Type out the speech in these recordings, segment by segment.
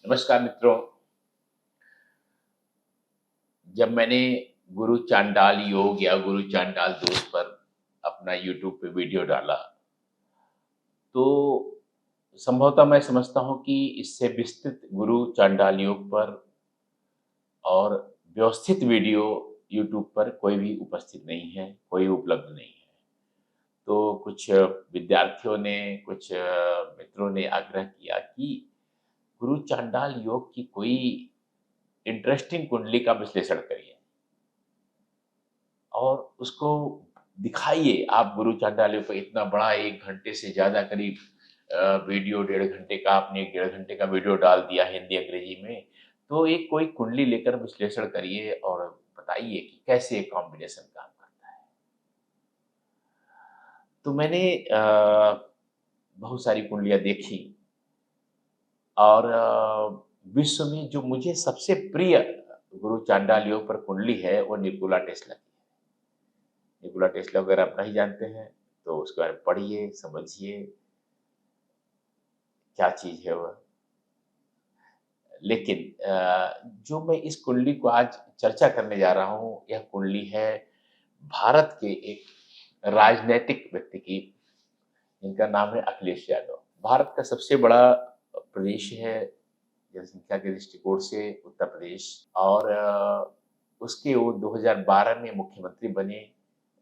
नमस्कार मित्रों। जब मैंने गुरु चांडाल योग या गुरु चांडाल दोष पर अपना यूट्यूब पे वीडियो डाला, तो संभवतः मैं समझता हूँ कि इससे विस्तृत गुरु चांडाल योग पर और व्यवस्थित वीडियो यूट्यूब पर कोई भी उपस्थित नहीं है, कोई उपलब्ध नहीं है। तो कुछ विद्यार्थियों ने, कुछ मित्रों ने आग्रह किया कि गुरु चांडाल योग की कोई इंटरेस्टिंग कुंडली का विश्लेषण करिए। और उसको दिखाइए। आप गुरु चांडालियों पे इतना बड़ा 1 घंटे से ज़्यादा करीब वीडियो, 1.5 घंटे का आपने 1.5 घंटे का वीडियो डाल दिया हिंदी, अंग्रेजी में। तो एक कोई कुंडली लेकर विश्लेषण करिए और बताइए कि कैसे ये कॉम्बिनेशन काम करता है। तो मैंने बहुत सारी कुंडलियाँ देखी और विश्व में जो मुझे सबसे प्रिय गुरु चांडाल योग पर कुंडली है, वो निकोला टेस्ला की है। निकोला टेस्ला अगर आप नहीं जानते हैं, तो उसके बारे में पढ़िए, समझिए, क्या चीज़ है वह। लेकिन जो मैं इस कुंडली को आज चर्चा करने जा रहा हूँ, यह कुंडली है भारत के एक राजनैतिक व्यक्ति की, जिनका नाम है अखिलेश यादव। भारत का सबसे बड़ा प्रदेश है जनसंख्या के दृष्टिकोण से उत्तर प्रदेश। और उसके वो 2012 में मुख्यमंत्री बने।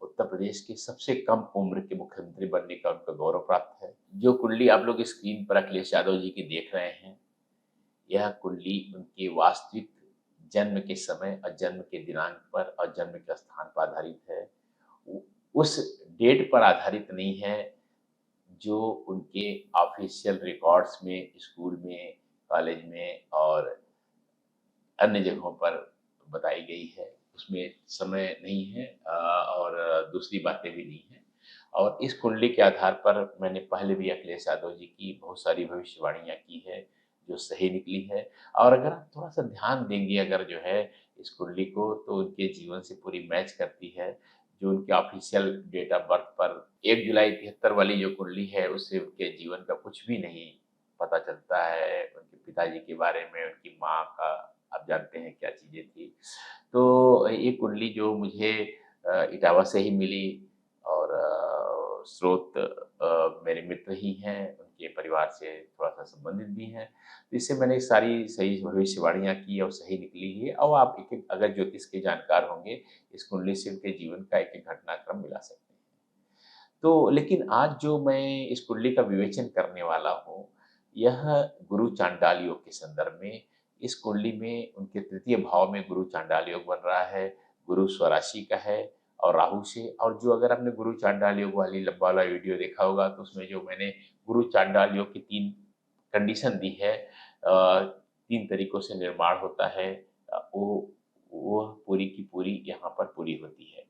उत्तर प्रदेश के सबसे कम उम्र के मुख्यमंत्री बनने का उनको गौरव प्राप्त है। जो कुंडली आप लोग स्क्रीन पर अखिलेश यादव जी की देख रहे हैं, यह कुंडली उनके वास्तविक जन्म के समय और जन्म के दिनांक पर और जन्म के स्थान पर आधारित है। उ उस डेट पर आधारित नहीं है, जो उनके ऑफ़िशियल रिकॉर्ड्स में, स्कूल में, कॉलेज में और अन्य जगहों पर बताई गई है। उसमें समय नहीं है और दूसरी बातें भी नहीं हैं। और इस कुंडली के आधार पर मैंने पहले भी अखिलेश यादव जी की बहुत सारी भविष्यवाणियाँ की है, जो सही निकली है। और अगर आप थोड़ा-सा ध्यान देंगे अगर जो है इस कुंडली को, तो उनके जीवन से पूरी मैच करती है। जो उनके ऑफ़िशियल डेट ऑफ बर्थ पर 1 जुलाई 73 वाली जो कुंडली है, उससे उनके जीवन का कुछ भी नहीं पता चलता है। उनके पिताजी के बारे में, उनकी माँ का आप जानते हैं क्या चीज़ें थी। तो ये कुंडली जो मुझे इटावा से ही मिली और स्रोत मेरे मित्र ही हैं, उनके परिवार से थोड़ा-सा संबंधित भी हैं। तो इससे मैंने सारी सही भविष्यवाणियाँ की और सही निकली है। और आप एक-एक अगर ज्योतिष के जानकार होंगे, इस कुंडली से उनके जीवन का एक-एक घटनाक्रम मिला सकते हैं। तो लेकिन आज जो मैं इस कुंडली का विवेचन करने वाला हूँ, यह गुरु चांडाल योग के संदर्भ में। इस कुंडली में उनके तृतीय भाव में गुरु चांडाल योग बन रहा है, गुरु स्वराशि का है और राहु से। और जो अगर आपने गुरु चांडाल योग वाली लंबा वाला वीडियो देखा होगा, तो उसमें जो मैंने गुरु चांडाल योग की 3 कंडीशन दी है, 3 तरीकों से निर्माण होता है, वो पूरी की पूरी यहाँ पर पूरी होती है।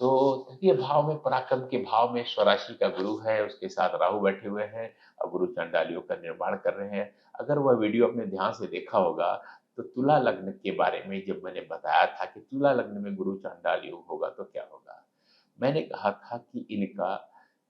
तो तृतीय भाव में, पराक्रम के भाव में स्वराशि का गुरु है, उसके साथ राहु बैठे हुए हैं और गुरु चांडालियों का निर्माण कर रहे हैं। अगर वह वीडियो आपने ध्यान से देखा होगा, तो तुला लग्न के बारे में जब मैंने बताया था कि तुला लग्न में गुरु चांडाल योग होगा तो क्या होगा? मैंने कहा था कि इनका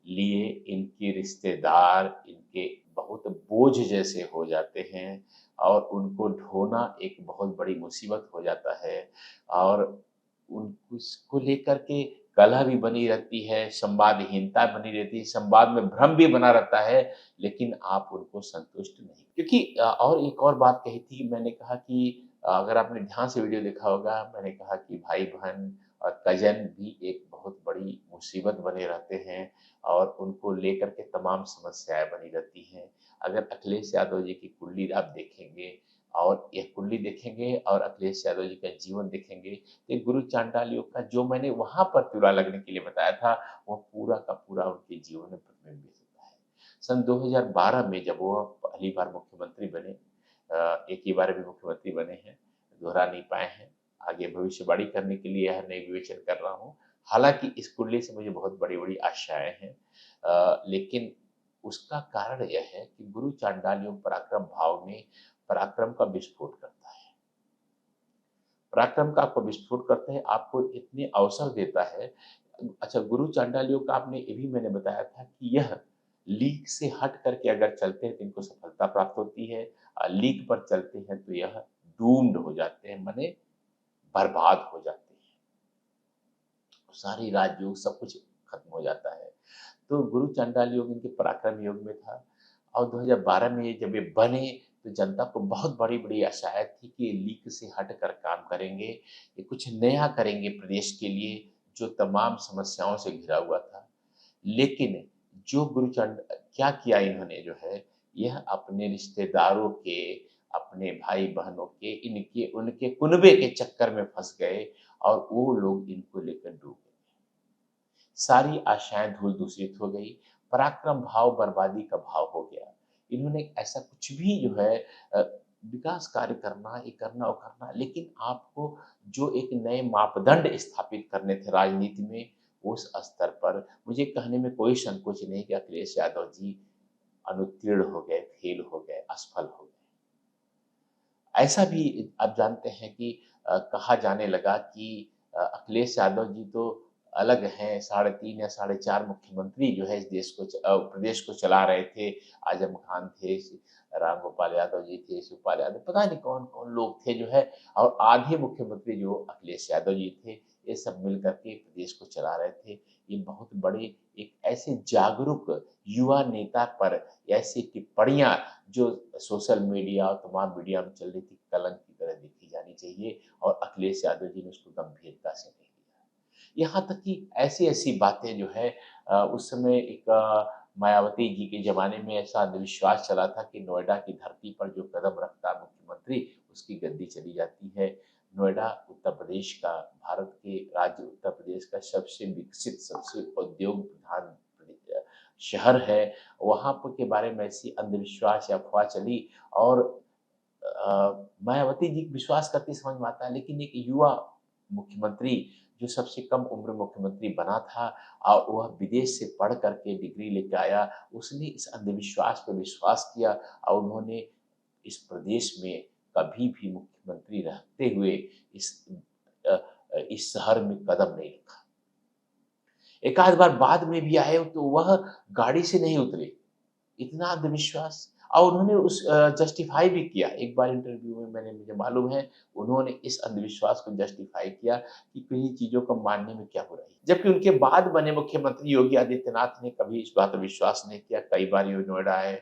लिए इनके रिश्तेदार इनके बहुत बोझ जैसे हो जाते हैं और उनको ढोना एक बहुत बड़ी मुसीबत हो जाता है। और उन उसको लेकर के कलह भी बनी रहती है, संवादहीनता बनी रहती है, संवाद में भ्रम भी बना रहता है, लेकिन आप उनको संतुष्ट नहीं, क्योंकि और एक और बात कही थी, मैंने कहा कि अगर आपने ध्यान से वीडियो देखा होगा, मैंने कहा कि भाई-बहन और कज़न भी एक बहुत बड़ी मुसीबत बने रहते हैं और उनको लेकर के तमाम समस्याएँ बनी रहती हैं। अगर अखिलेश यादव जी की कुंडली आप देखेंगे और यह कुंडली देखेंगे और अखिलेश यादव जी का जीवन देखेंगे, ये गुरु चांडाल योग का जो मैंने वहाँ पर तुला लगने के लिए बताया था, वो पूरा का पूरा उनके जीवन में प्रतिबिंबित होता है। सन 2012 में जब वो पहली बार मुख्यमंत्री बने, एक ही बार अभी मुख्यमंत्री बने हैं, दोहरा नहीं पाए हैं। आगे भविष्यवाणी करने के लिए यह नई विवेचन कर रहा हूँ। हालाँकि इस कुंडली से मुझे बहुत बड़ी-बड़ी आशाएँ हैं। लेकिन उसका कारण यह है कि गुरु चांडाल योग पराक्रम भाव में पराक्रम का विस्फोट करता है। पराक्रम का आपको विस्फोट करते हैं, आपको इतने अवसर देता है। अच्छा, गुरु चांडाल योग का आपने ये भी मैंने बताया था कि यह लीक से हट करके अगर चलते हैं तो इनको सफलता प्राप्त होती है। लीक पर चलते हैं तो यह डूम्ड हो जाते हैं, माने बर्बाद हो जाते हैं। सारी राजयोग सब कुछ खत्म हो जाता है। तो गुरु चांडाल योग इनके पराक्रम योग में था और 2012 में जब ये बने तो जनता को बहुत बड़ी-बड़ी आशाएँ थी कि ये लीक से हटकर काम करेंगे, ये कुछ नया करेंगे प्रदेश के लिए जो तमाम समस्याओं से घिरा हुआ था। लेकिन जो क्या किया इन्होंने जो है, यह अपने रिश्तेदारों के, अपने भाई-बहनों के, इनके उनके कुनबे के चक्कर में फँस गए और वो लोग इनको लेकर डूब गए। सारी आशाएँ धूल-दूषित हो गई, पराक्रम भाव बर्बादी का भाव हो गया। इन्होंने ऐसा कुछ भी जो है अ, विकास कार्य करना, ये करना, वो करना, लेकिन आपको जो एक नए मापदंड स्थापित करने थे राजनीति में, उस स्तर पर मुझे कहने में कोई संकोच नहीं कि अखिलेश यादव जी अनुत्तीर्ण हो गए, फेल हो गए, असफल हो गए। ऐसा भी आप जानते हैं कि कहा जाने लगा कि अखिलेश यादव जी तो अलग हैं, साढ़े 3 या साढ़े 4 मुख्यमंत्री जो है इस देश को प्रदेश को चला रहे थे। आज़म खान थे, राम गोपाल यादव जी थे, शिवपाल यादव, पता नहीं कौन-कौन लोग थे जो है और आधे मुख्यमंत्री जो अखिलेश यादव जी थे, ये सब मिल कर के प्रदेश को चला रहे थे। ये बहुत बड़े एक ऐसे जागरूक युवा नेता पर ऐसी टिप्पणियाँ जो सोशल मीडिया और तमाम मीडिया में चल रही थी, कलंक की तरह देखी जानी चाहिए और अखिलेश यादव जी ने उसको गंभीरता से नहीं लिया। यहाँ तक कि ऐसी-ऐसी बातें जो है उस समय एक मायावती जी के ज़माने में ऐसा अंधविश्वास चला था कि नोएडा की धरती पर जो कदम रखता मुख्यमंत्री, उसकी गद्दी चली जाती है। नोएडा उत्तर प्रदेश का, भारत के राज्य उत्तर प्रदेश का सबसे विकसित, सबसे उद्योग प्रधान शहर है। वहाँ प के बारे में ऐसी अंधविश्वास या अफ़वाह चली और मायावती जी विश्वास करती समझ में आता है, लेकिन एक युवा मुख्यमंत्री जो सबसे कम उम्र मुख्यमंत्री बना था और वह विदेश से पढ़ कर के डिग्री लेके आया, उसने इस अंधविश्वास पे विश्वास किया और उन्होंने इस प्रदेश में कभी भी मुख्यमंत्री रहते हुए इस इस शहर में कदम नहीं रखा। एक आध बार बाद में भी आए तो वह गाड़ी से नहीं उतरे, इतना अंधविश्वास और उन्होंने उस जस्टिफ़ाई भी किया। एक बार इंटरव्यू में मुझे मालूम है, उन्होंने इस अंधविश्वास को जस्टिफ़ाई किया कि किन्हीं चीज़ों को मानने में क्या बुराई है। जबकि उनके बाद बने मुख्यमंत्री योगी आदित्यनाथ ने कभी इस बात पर विश्वास नहीं किया, कई बार ये नोएडा आए,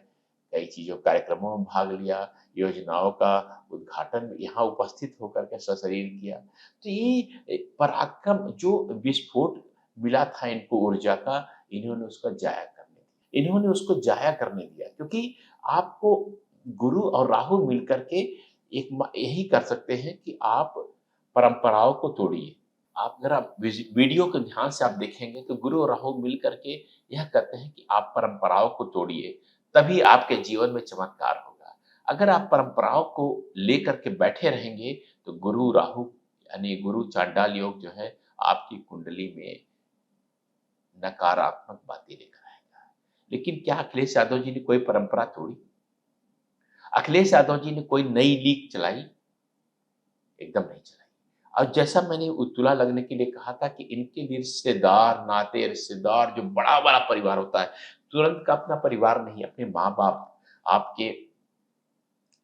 कई चीज़ों कार्यक्रमों में भाग लिया, योजनाओं का उद्घाटन यहाँ उपस्थित होकर के सशरीर किया। तो ये पराक्रम जो विस्फोट मिला था इनको ऊर्जा का, इन्होंने उसको ज़ाया करने दिया क्योंकि आपको गुरु और राहु मिलकर के यही कर सकते हैं कि आप परंपराओं को तोड़िए। आप अगर आप वीडियो को ध्यान से आप देखेंगे तो गुरु और राहु मिल कर के यह कहते हैं कि आप परंपराओं को तोड़िए, तभी आपके जीवन में चमत्कार होगा। अगर आप परंपराओं को लेकर के बैठे रहेंगे तो गुरु राहु यानी गुरु चांडाल योग जो है आपकी कुंडली में नकारात्मक बातें लेकर आएगा। लेकिन क्या अखिलेश यादव जी ने कोई परंपरा तोड़ी? अखिलेश यादव जी ने कोई नई लीग चलाई? एकदम नहीं चलाई। और जैसा मैंने तुला लगने के लिए कहा था कि इनके भी रिश्तेदार, नाते रिश्तेदार जो बड़ा-बड़ा परिवार होता है, तुरंत का अपना परिवार नहीं, अपने माँ-बाप, आपके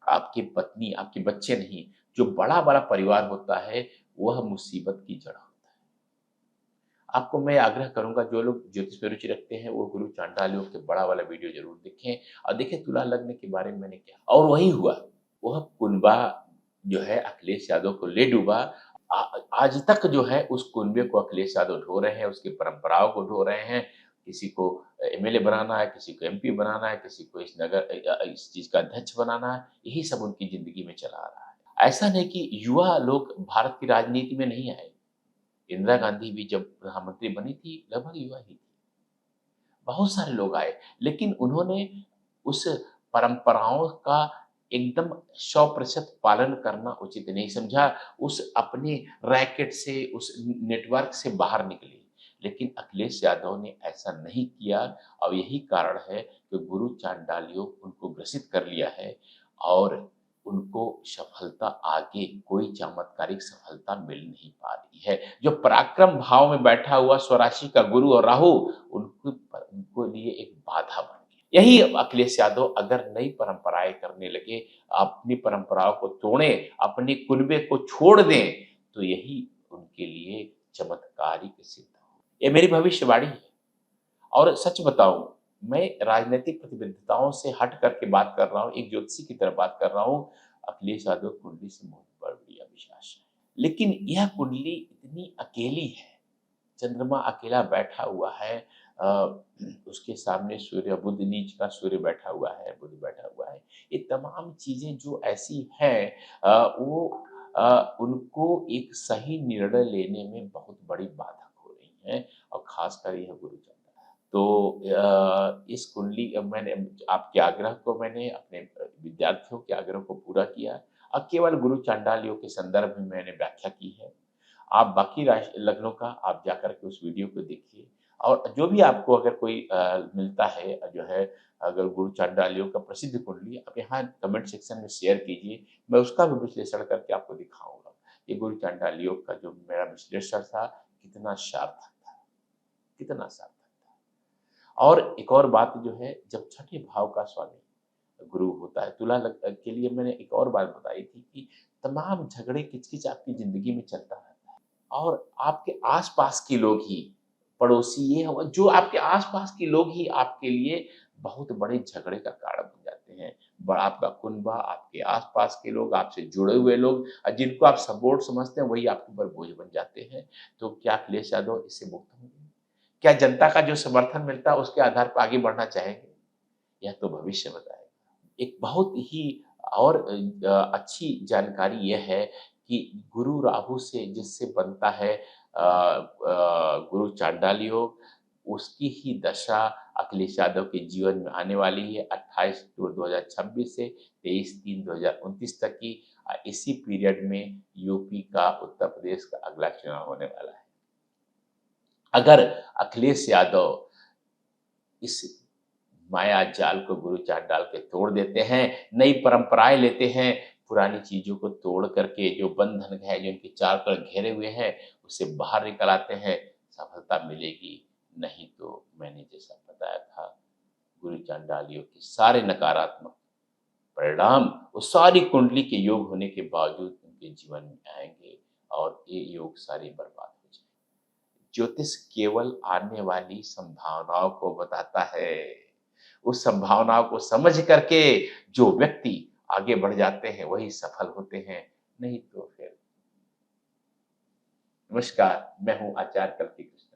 आपकी पत्नी, आपके बच्चे नहीं, जो बड़ा-बड़ा परिवार होता है, वह मुसीबत की जड़ होता है। आपको मैं आग्रह करूँगा जो लोग ज्योतिष में रुचि रखते हैं, वो गुरु चांडाल योग के बड़ा वाला वीडियो ज़रूर देखें और देखें तुला लग्न के बारे में मैंने क्या और वही हुआ। वह कुनबा जो है अखिलेश यादव को ले डूबा। आ आज तक जो है उस कुनबे को अखिलेश यादव ढो रहे हैं, उसकी परंपराओं को ढो रहे हैं। किसी को एमएलए बनाना है, किसी को एमपी बनाना है, किसी को इस चीज़ का अध्यक्ष बनाना है, यही सब उनकी ज़िंदगी में चला आ रहा है। ऐसा नहीं कि युवा लोग भारत की राजनीति में नहीं आए। इंदिरा गांधी भी जब प्रधानमंत्री बनी थी, लगभग युवा ही थी। बहुत सारे लोग आए, लेकिन उन्होंने उस परंपराओं का एकदम 100% पालन करना उचित नहीं समझा। उस अपने रैकेट से, उस नेटवर्क से बाहर निकले। लेकिन अखिलेश यादव ने ऐसा नहीं किया और यही कारण है कि गुरु चांडाल योग उनको ग्रसित कर लिया है और उनको सफलता आगे कोई चमत्कारिक सफलता मिल नहीं पा रही है। जो पराक्रम भाव में बैठा हुआ स्वराशि का गुरु और राहु उनको लिए एक बाधा बन गया। यही अखिलेश यादव अगर नई परंपराएँ करने लगे, अपनी परंपराओं को तोड़ें, अपनी कुनबे को छोड़ दें, तो यही उनके लिए चमत्कारिक सिद्ध हो। ये मेरी भविष्यवाणी है। और सच बताऊँ, मैं राजनीतिक प्रतिबद्धताओं से हट कर के बात कर रहा हूँ, एक ज्योतिषी की तरह बात कर रहा हूँ। अखिलेश यादव कुंडली से बहुत बड़ी अविश्वास है। लेकिन यह कुंडली इतनी अकेली है, चंद्रमा अकेला बैठा हुआ है, उसके सामने सूर्य, बुध नीच का सूर्य बैठा हुआ है, बुध बैठा हुआ है। ये तमाम चीज़ें जो ऐसी हैं, वो उनको एक सही निर्णय लेने में बहुत बड़ी बाधक हो रही हैं, और ख़ासकर यह गुरु चंद्र। तो इस कुंडली मैंने आपके आग्रह को, मैंने अपने विद्यार्थियों के आग्रह को पूरा किया। अब केवल गुरु चांडाल योग के संदर्भ में मैंने व्याख्या की है। आप बाकी राशि लग्नों का आप जाकर के उस वीडियो को देखिए, और जो भी आपको अगर कोई मिलता है जो है, अगर गुरु चांडाल योग का प्रसिद्ध कुंडली आप यहाँ कमेंट सेक्शन में शेयर कीजिए, मैं उसका भी विश्लेषण करके आपको दिखाऊँगा। ये गुरु चांडाल योग का जो मेरा विश्लेषण था, कितना सार्थक था, कितना सार्थक था। और एक और बात जो है, जब छठे भाव का स्वामी गुरु होता है, तुला के लिए मैंने एक और बात बताई थी कि तमाम झगड़े किच-किच आपकी ज़िंदगी में चलता रहता है, और आपके आस-पास के लोग ही, पड़ोसी ये हो, जो आपके आस-पास के लोग ही आपके लिए बहुत बड़े झगड़े का कारण बन जाते हैं। आपका कुनबा, आपके आस-पास के लोग, आपसे जुड़े हुए लोग, जिनको आप सपोर्ट समझते हैं, वही आपके ऊपर बोझ बन जाते हैं। तो क्या अखिलेश यादव इससे मुक्त होंगे? क्या जनता का जो समर्थन मिलता है, उसके आधार पर आगे बढ़ना चाहेंगे? यह तो भविष्य बताएगा। एक बहुत ही और अच्छी जानकारी ये है कि गुरु राहु से जिससे बनता है गुरु चांडाल योग, उसकी ही दशा अखिलेश यादव के जीवन में आने वाली है 28 अक्टूबर 2026 से 23/3/2029 तक की। इसी पीरियड में यूपी का, उत्तर प्रदेश का अगला चुनाव होने वाला है। अगर अखिलेश यादव इस माया जाल को, गुरु चाट डाल के तोड़ देते हैं, नई परंपराएँ लेते हैं, पुरानी चीज़ों को तोड़ करके जो बंधन है, जो इनके चारों तरफ घेरे हुए हैं, उससे बाहर निकल आते हैं, सफलता मिलेगी। नहीं तो मैंने जैसा बताया था, गुरु चांडाल योग के सारे नकारात्मक परिणाम, वो सारी कुंडली के योग होने के बावजूद उनके जीवन में आएँगे, और ये योग सारे बर्बाद हो जाएँगे। ज्योतिष केवल आने वाली संभावनाओं को बताता है। उस संभावनाओं को समझ करके जो व्यक्ति आगे बढ़ जाते हैं, वही सफल होते हैं, नहीं तो फिर। नमस्कार, मैं हूँ आचार्य कल्की कृष्ण।